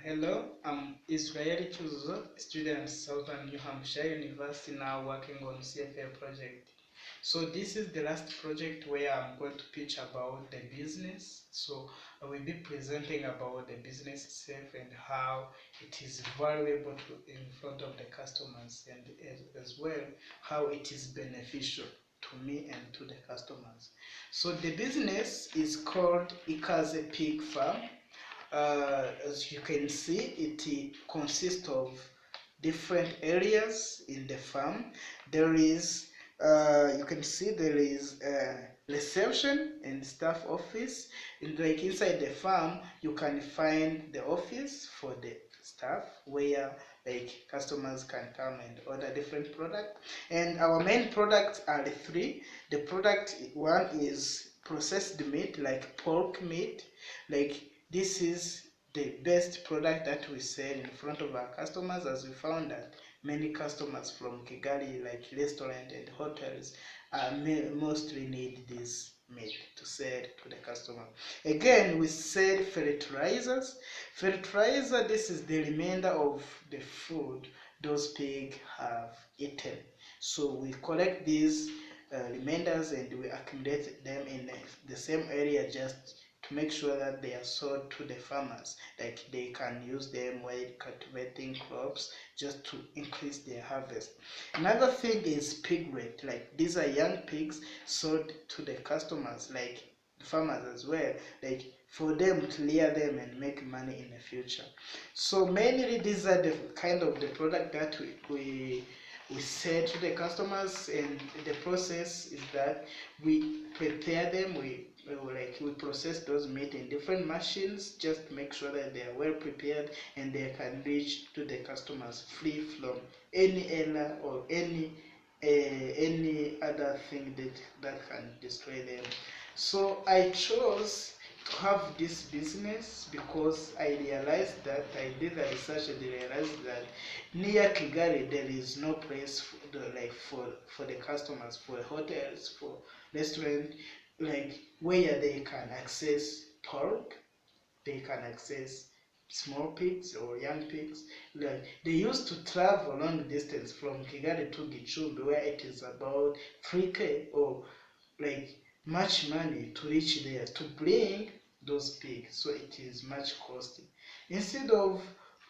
Hello, I'm Israel Chuzo, student at Southern New Hampshire University, now working on CFA project. So this is the last project where I'm going to pitch about the business. So I will be presenting about the business itself and how it is valuable in front of the customers, and as well how it is beneficial to me and to the customers. So the business is called Ikaze Pig Farm. As you can see, it consists of different areas in the farm. There is, you can see there is a reception and staff office. And like inside the farm, you can find the office for the staff where like customers can come and order different products. And our main products are three. The product one is processed meat, like pork meat, like this is the best product that we sell in front of our customers, as we found that many customers from Kigali, like restaurant and hotels, mostly need this meat to sell to the customer. Again, we sell fertilizers. Fertilizer, this is the remainder of the food those pigs have eaten. So we collect these remainders and we accumulate them in the same area, just to make sure that they are sold to the farmers, like they can use them while cultivating crops just to increase their harvest. Another thing is pig weight, like these are young pigs sold to the customers, like farmers as well, like for them to rear them and make money in the future. So mainly these are the kind of the product that we sell to the customers, and the process is that we prepare them, we process those meat in different machines just to make sure that they are well prepared and they can reach to the customers free from any error or any other thing that can destroy them. So I chose to have this business because I did the research and realized that near Kigali there is no place for the customers, for hotels, for restaurants, like where they can access pork, they can access small pigs or young pigs. Like they used to travel long distance from Kigali to Gicumbi, where it is about 3K or like much money to reach there to bring those pigs, so it is much costly. Instead of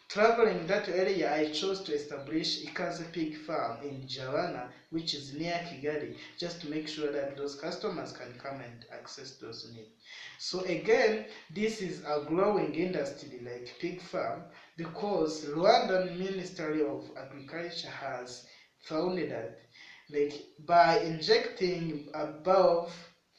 traveling that area, I chose to establish Ikaze pig farm in Jawana, which is near Kigali, just to make sure that those customers can come and access those needs. So again, this is a growing industry like pig farm, because Rwandan Ministry of Agriculture has found that like by injecting above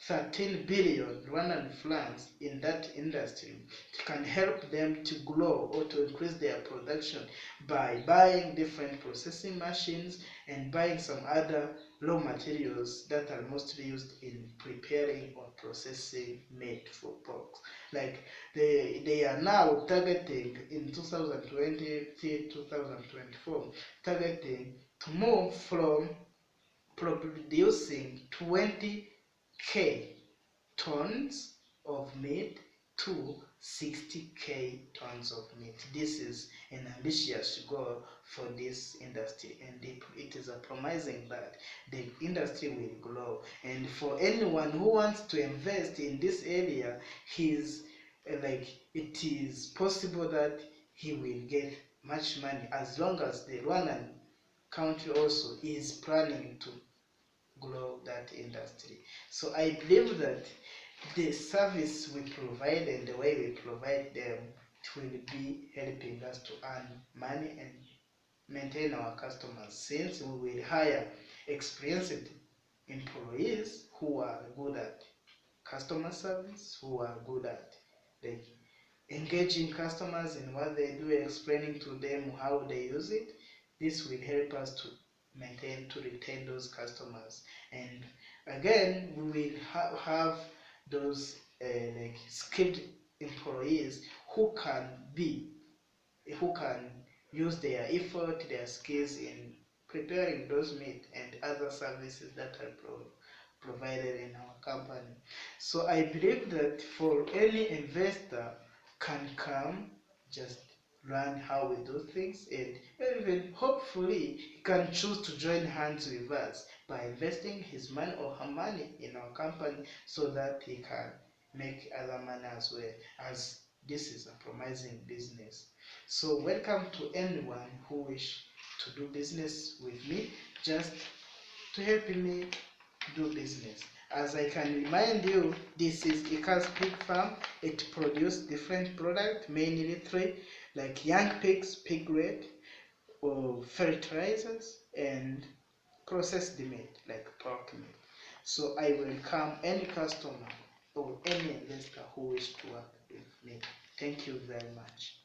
13 billion Rwandan francs in that industry, it can help them to grow or to increase their production by buying different processing machines and buying some other raw materials that are mostly used in preparing or processing meat for pork. Like they are now targeting in 2023-2024, targeting to move from producing 20k tons of meat to 60k tons of meat. This is an ambitious goal for this industry, and it is a promising that the industry will grow. And for anyone who wants to invest in this area, it is possible that he will get much money, as long as the Rwandan country also is planning to grow that industry. So I believe that the service we provide and the way we provide them, it will be helping us to earn money and maintain our customers, since we will hire experienced employees who are good at customer service, who are good at like engaging customers in what they do, explaining to them how they use it. This will help us to retain those customers, and again we will have those like skilled employees who can use their effort, their skills in preparing those meat and other services that are provided in our company. So I believe that for any investor can come, just learn how we do things, and even hopefully he can choose to join hands with us by investing his money or her money in our company so that he can make other money as well, as this is a promising business. So welcome to anyone who wish to do business with me, just to help me do business. As I can remind you, this is Ikaze Pig Farm. It produces different products, mainly three, like young pigs, pig red, or fertilizers, and processed meat, like pork meat. So I welcome any customer or any investor who wish to work with me. Thank you very much.